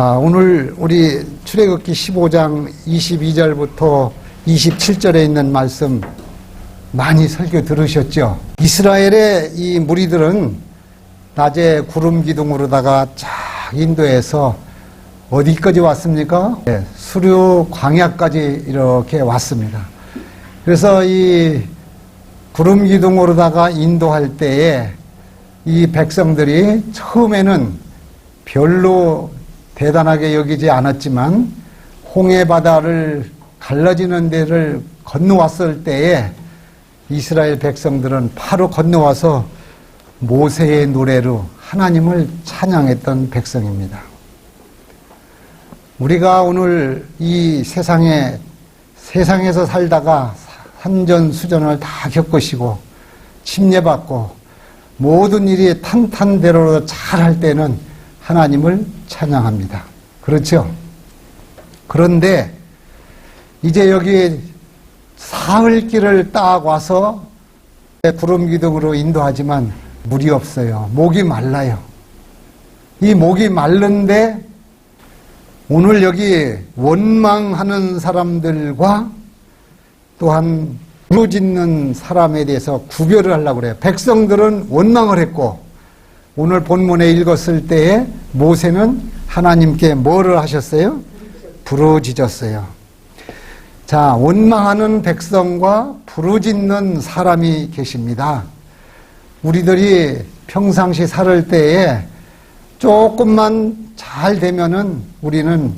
오늘 우리 출애굽기 15장 22절부터 27절에 있는 말씀 많이 설교 들으셨죠? 이스라엘의 이 무리들은 낮에 구름 기둥으로다가 쫙 인도해서 어디까지 왔습니까? 네, 수르 광야까지 이렇게 왔습니다. 그래서 이 구름 기둥으로다가 인도할 때에 이 백성들이 처음에는 별로 대단하게 여기지 않았지만 홍해 바다를 갈라지는 데를 건너왔을 때에 이스라엘 백성들은 바로 건너와서 모세의 노래로 하나님을 찬양했던 백성입니다. 우리가 오늘 이 세상에서 살다가 산전수전을 다 겪으시고 침례받고 모든 일이 탄탄대로로 잘할 때는 하나님을 찬양합니다. 그렇죠? 그런데 이제 여기 사흘길을 딱 와서 구름 기둥으로 인도하지만 물이 없어요. 목이 말라요. 이 목이 마른데 오늘 여기 원망하는 사람들과 또한 부르짖는 사람에 대해서 구별을 하려고 그래요. 백성들은 원망을 했고 오늘 본문에 읽었을 때에 모세는 하나님께 뭐를 하셨어요? 부르짖었어요. 자, 원망하는 백성과 부르짖는 사람이 계십니다. 우리들이 평상시 살을 때에 조금만 잘 되면은 우리는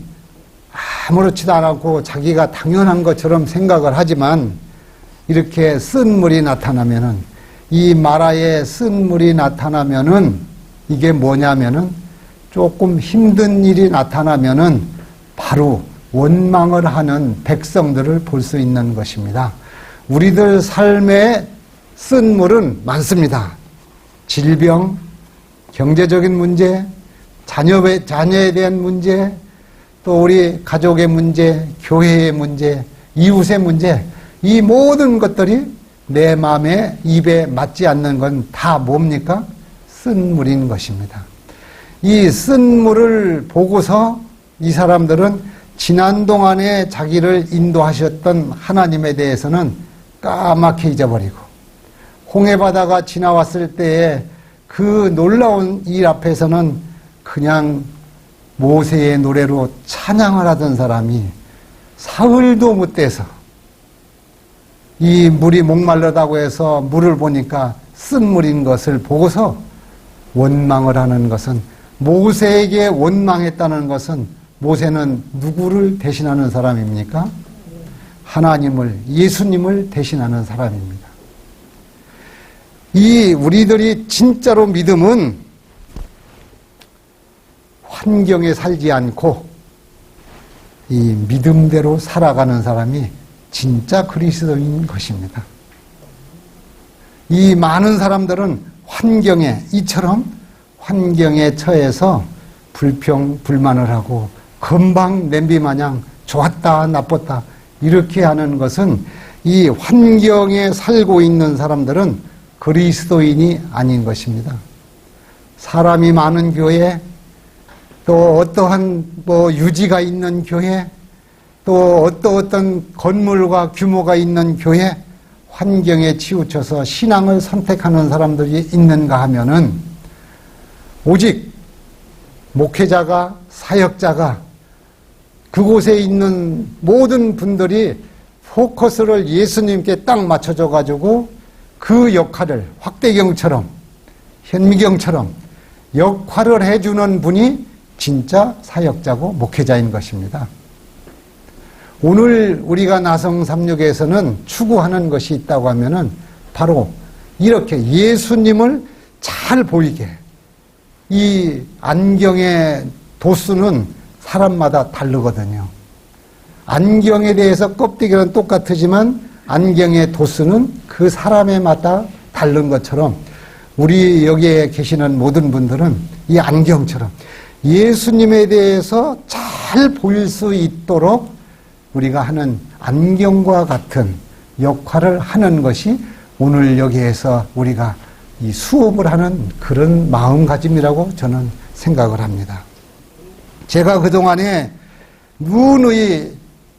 아무렇지도 않고 자기가 당연한 것처럼 생각을 하지만 이렇게 쓴 물이 나타나면은 이 마라에 쓴 물이 나타나면은 이게 뭐냐면은 조금 힘든 일이 나타나면은 바로 원망을 하는 백성들을 볼 수 있는 것입니다. 우리들 삶에 쓴 물은 많습니다. 질병, 경제적인 문제, 자녀에 대한 문제, 또 우리 가족의 문제, 교회의 문제, 이웃의 문제, 이 모든 것들이 내 마음에 입에 맞지 않는 건 다 뭡니까? 쓴 물인 것입니다. 이 쓴 물을 보고서 이 사람들은 지난 동안에 자기를 인도하셨던 하나님에 대해서는 까맣게 잊어버리고 홍해바다가 지나왔을 때에 그 놀라운 일 앞에서는 그냥 모세의 노래로 찬양을 하던 사람이 사흘도 못 돼서 이 물이 목말르다고 해서 물을 보니까 쓴 물인 것을 보고서 원망을 하는 것은, 모세에게 원망했다는 것은 모세는 누구를 대신하는 사람입니까? 하나님을, 예수님을 대신하는 사람입니다. 이 우리들이 진짜로 믿음은 환경에 살지 않고 이 믿음대로 살아가는 사람이 진짜 그리스도인 것입니다. 이 많은 사람들은 이처럼 환경에 처해서 불평불만을 하고 금방 냄비마냥 좋았다 나빴다 이렇게 하는 것은 이 환경에 살고 있는 사람들은 그리스도인이 아닌 것입니다. 사람이 많은 교회, 또 어떠한 유지가 있는 교회, 또 어떤 건물과 규모가 있는 교회, 환경에 치우쳐서 신앙을 선택하는 사람들이 있는가 하면은 오직 목회자가, 사역자가, 그곳에 있는 모든 분들이 포커스를 예수님께 딱 맞춰줘 가지고 그 역할을 확대경처럼, 현미경처럼 역할을 해주는 분이 진짜 사역자고 목회자인 것입니다. 오늘 우리가 나성36에서는 추구하는 것이 있다고 하면은 바로 이렇게 예수님을 잘 보이게, 이 안경의 도수는 사람마다 다르거든요. 안경에 대해서 껍데기는 똑같지만 안경의 도수는 그 사람에마다 다른 것처럼 우리 여기에 계시는 모든 분들은 이 안경처럼 예수님에 대해서 잘 보일 수 있도록 우리가 하는 안경과 같은 역할을 하는 것이 오늘 여기에서 우리가 이 수업을 하는 그런 마음가짐이라고 저는 생각을 합니다. 제가 그동안에 누누이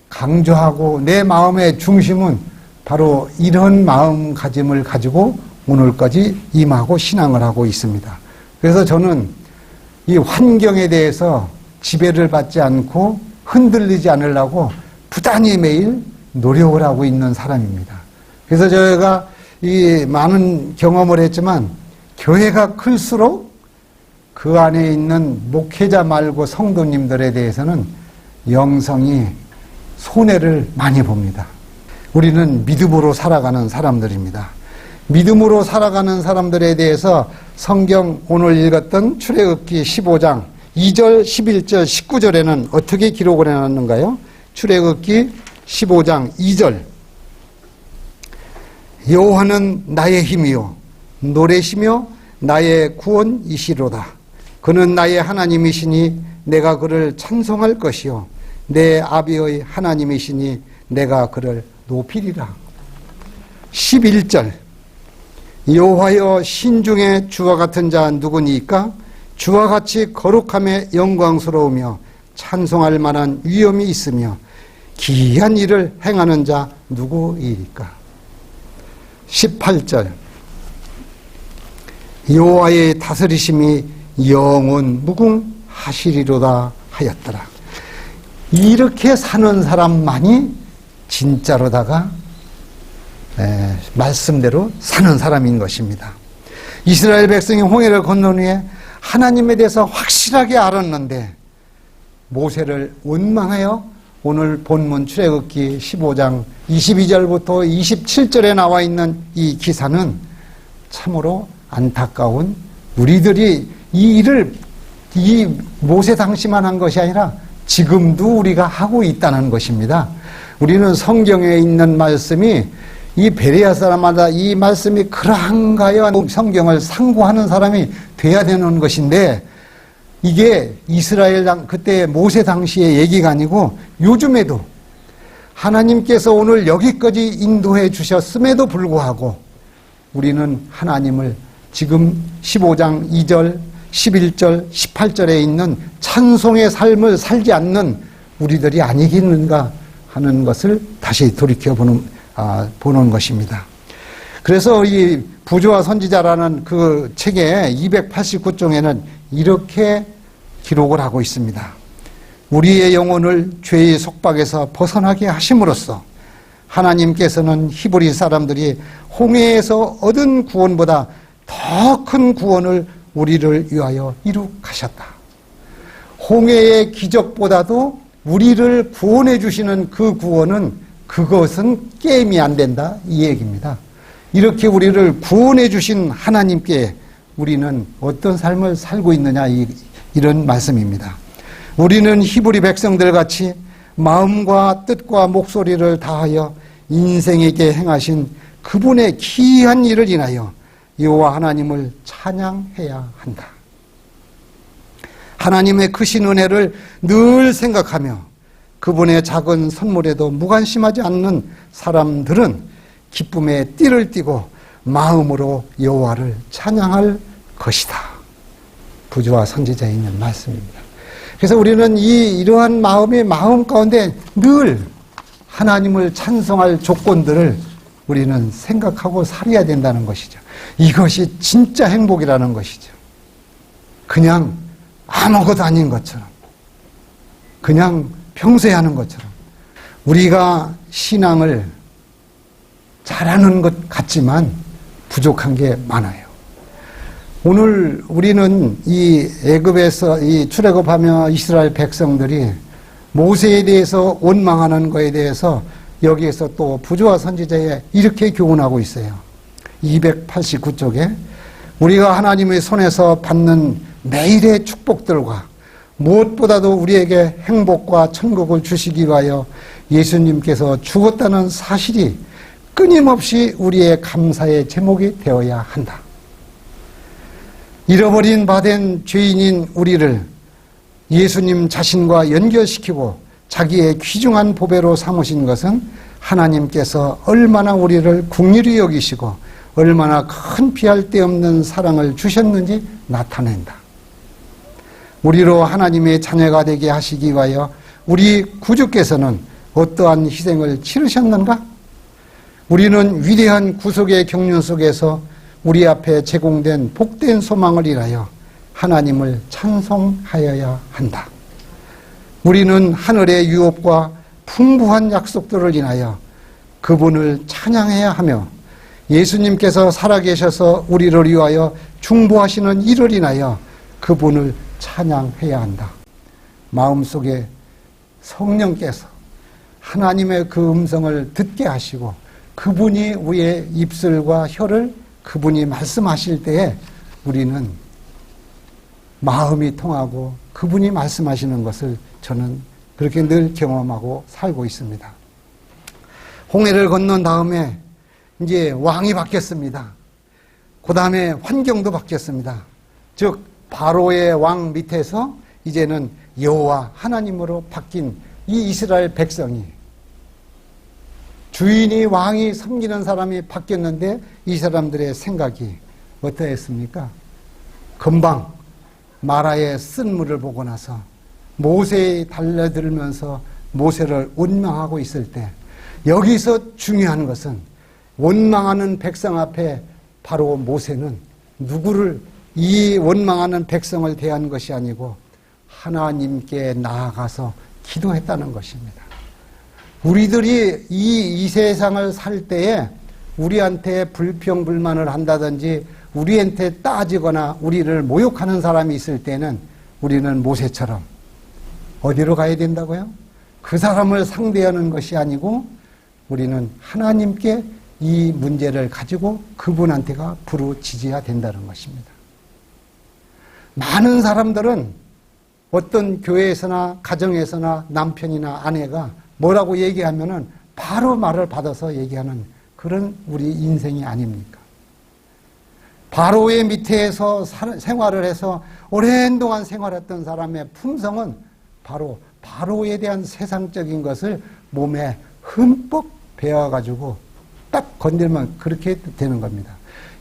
강조하고 내 마음의 중심은 바로 이런 마음가짐을 가지고 오늘까지 임하고 신앙을 하고 있습니다. 그래서 저는 이 환경에 대해서 지배를 받지 않고 흔들리지 않으려고 부단히 매일 노력을 하고 있는 사람입니다. 그래서 저희가 이 많은 경험을 했지만 교회가 클수록 그 안에 있는 목회자 말고 성도님들에 대해서는 영성이 손해를 많이 봅니다. 우리는 믿음으로 살아가는 사람들입니다. 믿음으로 살아가는 사람들에 대해서 성경 오늘 읽었던 출애굽기 15장 2절, 11절, 19절에는 어떻게 기록을 해놨는가요? 출애굽기 15장 2절 여호와는 나의 힘이요 노래시며 나의 구원이시로다. 그는 나의 하나님이시니 내가 그를 찬송할 것이요 내 아비의 하나님이시니 내가 그를 높이리라. 11절 여호와여 신중에 주와 같은 자 누구니까? 주와 같이 거룩함에 영광스러우며 찬송할 만한 위엄이 있으며 기이한 일을 행하는 자 누구이리까? 18절 여호와의 다스리심이 영원 무궁하시리로다 하였더라. 이렇게 사는 사람만이 진짜로다가 말씀대로 사는 사람인 것입니다. 이스라엘 백성이 홍해를 건넌 후에 하나님에 대해서 확실하게 알았는데 모세를 원망하여 오늘 본문 출애굽기 15장 22절부터 27절에 나와 있는 이 기사는 참으로 안타까운 우리들이 이 일을 이 모세 당시만 한 것이 아니라 지금도 우리가 하고 있다는 것입니다. 우리는 성경에 있는 말씀이 이 베레아 사람마다 이 말씀이 그러한가요? 성경을 상고하는 사람이 돼야 되는 것인데 이게 이스라엘 그때 모세 당시의 얘기가 아니고 요즘에도 하나님께서 오늘 여기까지 인도해 주셨음에도 불구하고 우리는 하나님을 지금 15장 2절, 11절, 18절에 있는 찬송의 삶을 살지 않는 우리들이 아니겠는가 하는 것을 다시 돌이켜보는 것입니다. 그래서 이 부조와 선지자라는 그 책의 289쪽에는 이렇게 기록을 하고 있습니다. 우리의 영혼을 죄의 속박에서 벗어나게 하심으로써 하나님께서는 히브리 사람들이 홍해에서 얻은 구원보다 더 큰 구원을 우리를 위하여 이룩하셨다. 홍해의 기적보다도 우리를 구원해 주시는 그 구원은 그것은 게임이 안 된다 이 얘기입니다. 이렇게 우리를 구원해 주신 하나님께 우리는 어떤 삶을 살고 있느냐 이런 말씀입니다. 우리는 히브리 백성들 같이 마음과 뜻과 목소리를 다하여 인생에게 행하신 그분의 기이한 일을 인하여 여호와 하나님을 찬양해야 한다. 하나님의 크신 은혜를 늘 생각하며 그분의 작은 선물에도 무관심하지 않는 사람들은 기쁨에 띠를 띠고 마음으로 여호와를 찬양할 것이다. 부조와 선지자에 있는 말씀입니다. 그래서 우리는 이러한 마음 가운데 늘 하나님을 찬송할 조건들을 우리는 생각하고 살아야 된다는 것이죠. 이것이 진짜 행복이라는 것이죠. 그냥 아무것도 아닌 것처럼, 그냥 평소에 하는 것처럼 우리가 신앙을 잘하는 것 같지만 부족한 게 많아요. 오늘 우리는 이 애굽에서 이 출애굽하며 이스라엘 백성들이 모세에 대해서 원망하는 것에 대해서 여기에서 또 부조와 선지자에 이렇게 교훈하고 있어요. 289쪽에 우리가 하나님의 손에서 받는 매일의 축복들과 무엇보다도 우리에게 행복과 천국을 주시기 위하여 예수님께서 죽었다는 사실이 끊임없이 우리의 감사의 제목이 되어야 한다. 잃어버린 바 된 죄인인 우리를 예수님 자신과 연결시키고 자기의 귀중한 보배로 삼으신 것은 하나님께서 얼마나 우리를 긍휼히 여기시고 얼마나 큰 피할 데 없는 사랑을 주셨는지 나타낸다. 우리로 하나님의 자녀가 되게 하시기 위하여 우리 구주께서는 어떠한 희생을 치르셨는가? 우리는 위대한 구속의 경륜 속에서 우리 앞에 제공된 복된 소망을 인하여 하나님을 찬송하여야 한다. 우리는 하늘의 유업과 풍부한 약속들을 인하여 그분을 찬양해야 하며 예수님께서 살아계셔서 우리를 위하여 중보하시는 이를 인하여 그분을 찬양해야 한다. 마음속에 성령께서 하나님의 그 음성을 듣게 하시고 그분이 우리의 입술과 혀를 그분이 말씀하실 때에 우리는 마음이 통하고 그분이 말씀하시는 것을 저는 그렇게 늘 경험하고 살고 있습니다. 홍해를 건넌 다음에 이제 왕이 바뀌었습니다. 그 다음에 환경도 바뀌었습니다. 즉 바로의 왕 밑에서 이제는 여호와 하나님으로 바뀐 이 이스라엘 백성이 주인이 왕이 섬기는 사람이 바뀌었는데 이 사람들의 생각이 어떠했습니까? 금방 마라의 쓴물을 보고 나서 모세에 달려들면서 모세를 원망하고 있을 때 여기서 중요한 것은 원망하는 백성 앞에 바로 모세는 누구를 이 원망하는 백성을 대한 것이 아니고 하나님께 나아가서 기도했다는 것입니다. 우리들이 이 세상을 살 때에 우리한테 불평불만을 한다든지 우리한테 따지거나 우리를 모욕하는 사람이 있을 때는 우리는 모세처럼 어디로 가야 된다고요? 그 사람을 상대하는 것이 아니고 우리는 하나님께 이 문제를 가지고 그분한테가 부르짖어야 된다는 것입니다. 많은 사람들은 어떤 교회에서나 가정에서나 남편이나 아내가 뭐라고 얘기하면은 바로 말을 받아서 얘기하는 그런 우리 인생이 아닙니까? 바로의 밑에서 생활을 해서 오랜 동안 생활했던 사람의 품성은 바로 바로에 대한 세상적인 것을 몸에 흠뻑 배워가지고 딱 건들면 그렇게 되는 겁니다.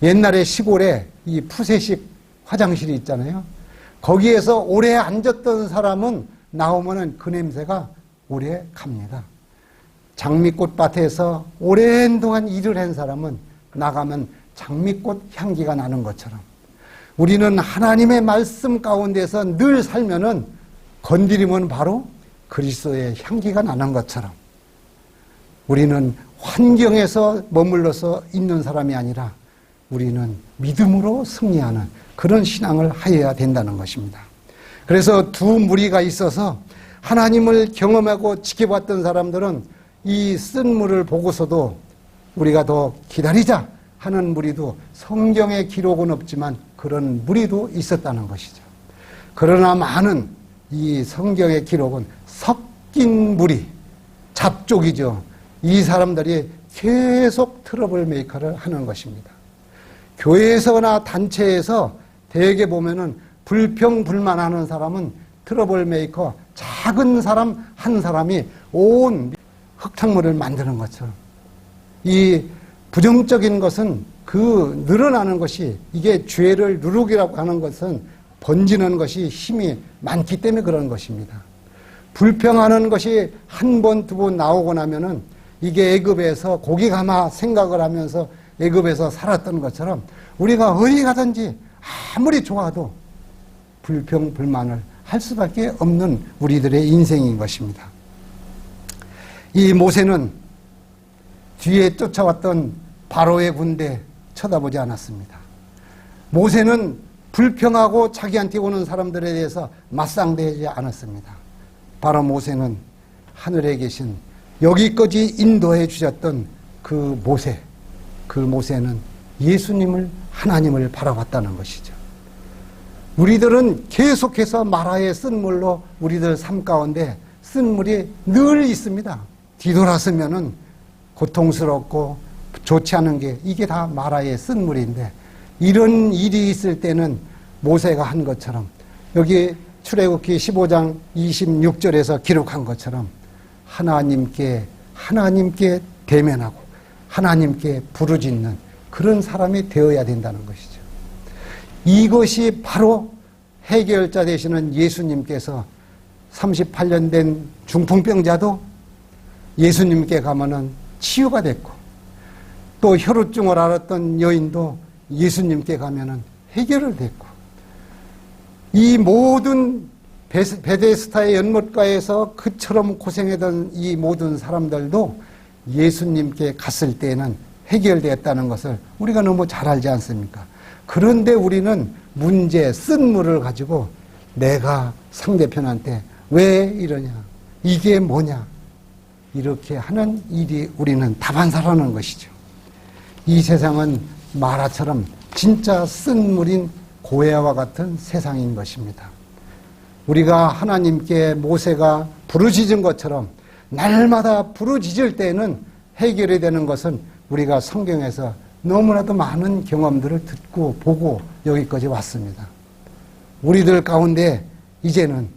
옛날에 시골에 이 푸세식 화장실이 있잖아요. 거기에서 오래 앉았던 사람은 나오면은 그 냄새가 오래 갑니다. 장미꽃밭에서 오랜 동안 일을 한 사람은 나가면 장미꽃 향기가 나는 것처럼 우리는 하나님의 말씀 가운데서 늘 살면은 건드리면 바로 그리스도의 향기가 나는 것처럼 우리는 환경에서 머물러서 있는 사람이 아니라 우리는 믿음으로 승리하는 그런 신앙을 하여야 된다는 것입니다. 그래서 두 무리가 있어서 하나님을 경험하고 지켜봤던 사람들은 이 쓴 물을 보고서도 우리가 더 기다리자 하는 무리도 성경에 기록은 없지만 그런 무리도 있었다는 것이죠. 그러나 많은 이 성경의 기록은 섞인 무리, 잡족이죠. 이 사람들이 계속 트러블 메이커를 하는 것입니다. 교회에서나 단체에서 대개 보면은 불평불만하는 사람은 트러블 메이커, 작은 사람 한 사람이 온 흙탕물을 만드는 것처럼 이 부정적인 것은 그 늘어나는 것이 이게 죄를 누룩이라고 하는 것은 번지는 것이 힘이 많기 때문에 그런 것입니다. 불평하는 것이 한 번, 두 번 나오고 나면은 이게 애굽에서 고기 가마 생각을 하면서 애굽에서 살았던 것처럼 우리가 어디 가든지 아무리 좋아도 불평불만을 할 수밖에 없는 우리들의 인생인 것입니다. 이 모세는 뒤에 쫓아왔던 바로의 군대 쳐다보지 않았습니다. 모세는 불평하고 자기한테 오는 사람들에 대해서 맞상대하지 않았습니다. 바로 모세는 하늘에 계신 여기까지 인도해 주셨던 그 모세는 예수님을 하나님을 바라봤다는 것이죠. 우리들은 계속해서 마라의 쓴물로 우리들 삶 가운데 쓴물이 늘 있습니다. 뒤돌아서면은 고통스럽고 좋지 않은 게 이게 다 마라의 쓴물인데 이런 일이 있을 때는 모세가 한 것처럼 여기 출애굽기 15장 26절에서 기록한 것처럼 하나님께 대면하고 하나님께 부르짖는 그런 사람이 되어야 된다는 것이죠. 이것이 바로 해결자 되시는 예수님께서 38년 된 중풍병자도 예수님께 가면은 치유가 됐고, 또 혈우증을 앓았던 여인도 예수님께 가면은 해결을 됐고, 이 모든 베데스다의 연못가에서 그처럼 고생하던 이 모든 사람들도 예수님께 갔을 때에는 해결되었다는 것을 우리가 너무 잘 알지 않습니까? 그런데 우리는 문제, 쓴 물을 가지고 내가 상대편한테 왜 이러냐, 이게 뭐냐, 이렇게 하는 일이 우리는 다반사라는 것이죠. 이 세상은 마라처럼 진짜 쓴 물인 고해와 같은 세상인 것입니다. 우리가 하나님께 모세가 부르짖은 것처럼 날마다 부르짖을 때에는 해결이 되는 것은 우리가 성경에서 너무나도 많은 경험들을 듣고 보고 여기까지 왔습니다. 우리들 가운데 이제는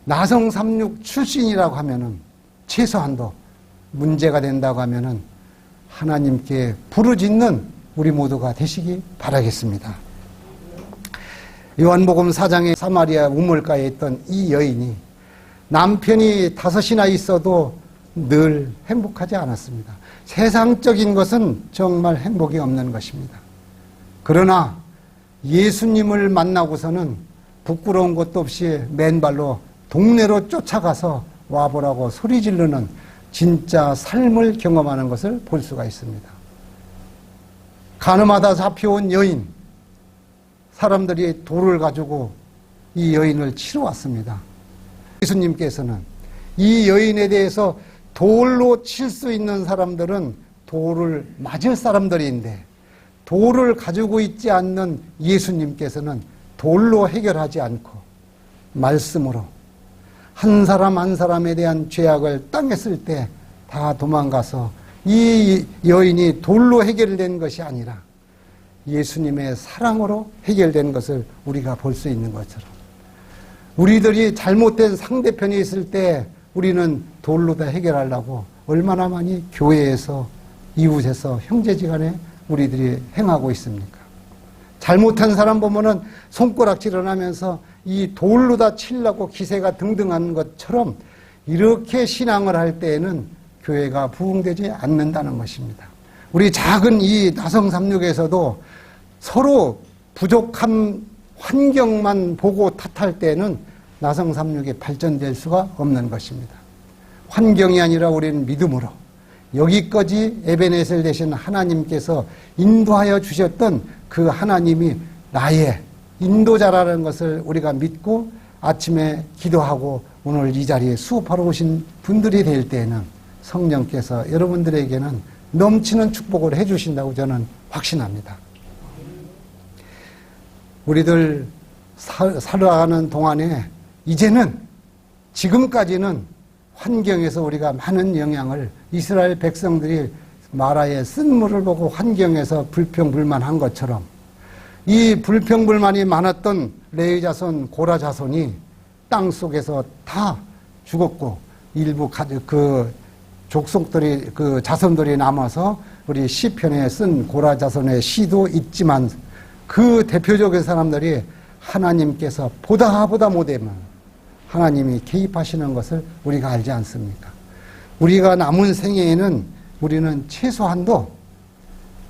나성삼육 출신이라고 하면은 최소한도 문제가 된다고 하면은 하나님께 부르짖는 우리 모두가 되시기 바라겠습니다. 요한복음 4장의 사마리아 우물가에 있던 이 여인이 남편이 5이나 있어도 늘 행복하지 않았습니다. 세상적인 것은 정말 행복이 없는 것입니다. 그러나 예수님을 만나고서는 부끄러운 것도 없이 맨발로 동네로 쫓아가서 와보라고 소리 지르는 진짜 삶을 경험하는 것을 볼 수가 있습니다. 가늠하다 잡혀온 여인, 사람들이 돌을 가지고 이 여인을 치러 왔습니다. 예수님께서는 이 여인에 대해서 돌로 칠 수 있는 사람들은 돌을 맞을 사람들인데, 돌을 가지고 있지 않는 예수님께서는 돌로 해결하지 않고 말씀으로 한 사람 한 사람에 대한 죄악을 당했을 때 다 도망가서 이 여인이 돌로 해결된 것이 아니라 예수님의 사랑으로 해결된 것을 우리가 볼 수 있는 것처럼, 우리들이 잘못된 상대편이 있을 때 우리는 돌로 다 해결하려고 얼마나 많이 교회에서, 이웃에서, 형제지간에 우리들이 행하고 있습니까? 잘못한 사람 보면은 손가락질을 하면서 이 돌로 다 치려고 기세가 등등한 것처럼 이렇게 신앙을 할 때에는 교회가 부흥되지 않는다는 것입니다. 우리 작은 이 나성삼육에서도 서로 부족한 환경만 보고 탓할 때는 나성삼육이 발전될 수가 없는 것입니다. 환경이 아니라 우리는 믿음으로 여기까지 에베네셀 되신 하나님께서 인도하여 주셨던 그 하나님이 나의 인도자라는 것을 우리가 믿고 아침에 기도하고 오늘 이 자리에 수업하러 오신 분들이 될 때에는 성령께서 여러분들에게는 넘치는 축복을 해주신다고 저는 확신합니다. 우리들 살아가는 동안에 이제는, 지금까지는 환경에서 우리가 많은 영향을, 이스라엘 백성들이 마라의 쓴 물을 보고 환경에서 불평불만한 것처럼 이 불평불만이 많았던 레위 자손, 고라 자손이 땅 속에서 다 죽었고 일부 족속들이, 자손들이 남아서 우리 시편에 쓴 고라 자손의 시도 있지만 그 대표적인 사람들이 하나님께서 보다 못하면 하나님이 개입하시는 것을 우리가 알지 않습니까? 우리가 남은 생애에는 우리는 최소한도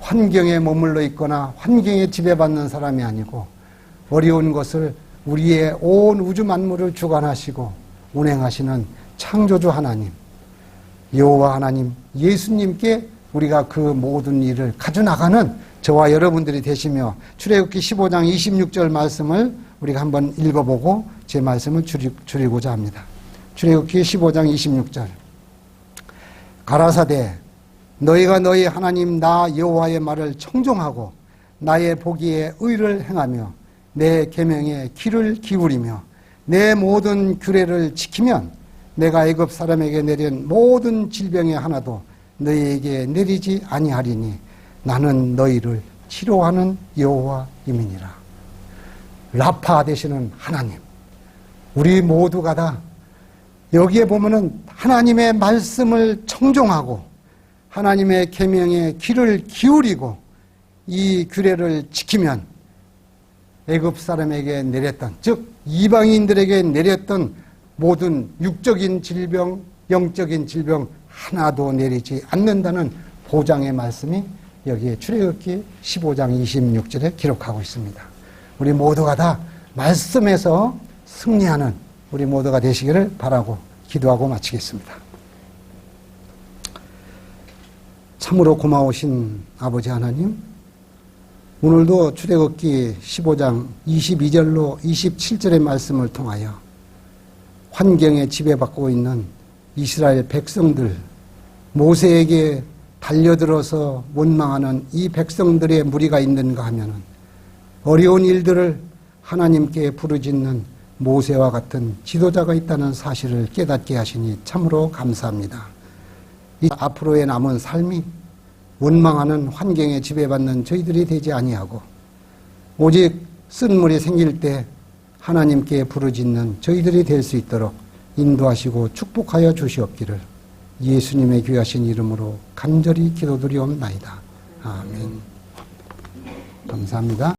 환경에 머물러 있거나 환경에 지배받는 사람이 아니고 어려운 것을 우리의 온 우주 만물을 주관하시고 운행하시는 창조주 하나님, 여호와 하나님, 예수님께 우리가 그 모든 일을 가져나가는 저와 여러분들이 되시며, 출애굽기 15장 26절 말씀을 우리가 한번 읽어보고 제 말씀을 줄이고자 합니다. 출애굽기 15장 26절. 가라사대 너희가 너희 하나님 나 여호와의 말을 청종하고 나의 보기에 의를 행하며 내 계명에 귀를 기울이며 내 모든 규례를 지키면 내가 애굽 사람에게 내린 모든 질병의 하나도 너희에게 내리지 아니하리니 나는 너희를 치료하는 여호와임이니라. 라파 되시는 하나님, 우리 모두가 다 여기에 보면은 하나님의 말씀을 청종하고 하나님의 계명에 귀를 기울이고 이 규례를 지키면 애굽 사람에게 내렸던, 즉 이방인들에게 내렸던 모든 육적인 질병, 영적인 질병 하나도 내리지 않는다는 보장의 말씀이 여기에 출애굽기 15장 26절에 기록하고 있습니다. 우리 모두가 다 말씀에서 승리하는 우리 모두가 되시기를 바라고 기도하고 마치겠습니다. 참으로 고마우신 아버지 하나님, 오늘도 출애굽기 15장 22절로 27절의 말씀을 통하여 환경에 지배받고 있는 이스라엘 백성들, 모세에게 달려들어서 원망하는 이 백성들의 무리가 있는가 하면 어려운 일들을 하나님께 부르짖는 모세와 같은 지도자가 있다는 사실을 깨닫게 하시니 참으로 감사합니다. 이 앞으로의 남은 삶이 원망하는 환경에 지배받는 저희들이 되지 아니하고 오직 쓴물이 생길 때 하나님께 부르짖는 저희들이 될 수 있도록 인도하시고 축복하여 주시옵기를 예수님의 귀하신 이름으로 간절히 기도드리옵나이다. 아멘. 감사합니다.